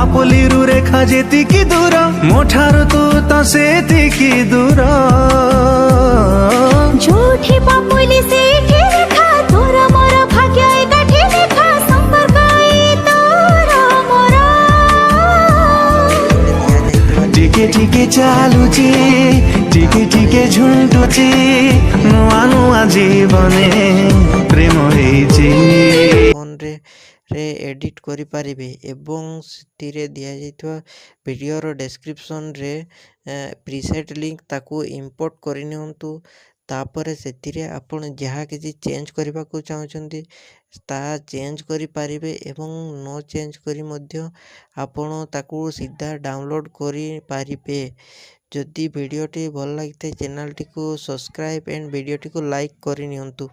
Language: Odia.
ପାପଲିରୁ ରେଖା ଯେତିକି ଦୂର ମୋ ଠାରୁ ତୁ ତ ସେତିକି ଦୂର। ଯୋଉଠି ପାପୁଲି ସେଇଠି ରେଖା, ତୋର ମୋର ଭାଗ୍ୟ ଏକାଠି ଲେଖା, ସମ୍ପର୍କ ଏଇ ତୋର ମୋର। ଟିକେ ଟିକେ ଚାଲୁଛି ଟିକେ ଟିକେ ଝୁଣ୍ଟୁଛି, ନୂଆ ନୂଆ ଜୀବନେ ପ୍ରେମ ହେଇଛି। ଫୋନ୍ରେ ଏଡ଼ିଟ୍ କରିପାରିବେ ଏବଂ ସେଥିରେ ଦିଆଯାଇଥିବା ଭିଡ଼ିଓର ଡେସ୍କ୍ରିପସନ୍ରେ ପ୍ରିସେଟ୍ ଲିଙ୍କ୍ ତାକୁ ଇମ୍ପୋର୍ଟ କରିନିଅନ୍ତୁ। ତାପରେ ସେଥିରେ ଆପଣ ଯାହା କିଛି ଚେଞ୍ଜ କରିବାକୁ ଚାହୁଁଛନ୍ତି ତାହା ଚେଞ୍ଜ କରିପାରିବେ ଏବଂ ନ ଚେଞ୍ଜ କରି ମଧ୍ୟ ଆପଣ ତାକୁ ସିଧା ଡାଉନଲୋଡ଼୍ କରିପାରିବେ। ଯଦି ଭିଡ଼ିଓଟି ଭଲ ଲାଗିଥାଏ ଚ୍ୟାନେଲଟିକୁ ସବସ୍କ୍ରାଇବ୍ ଏଣ୍ଡ ଭିଡ଼ିଓଟିକୁ ଲାଇକ୍ କରିନିଅନ୍ତୁ।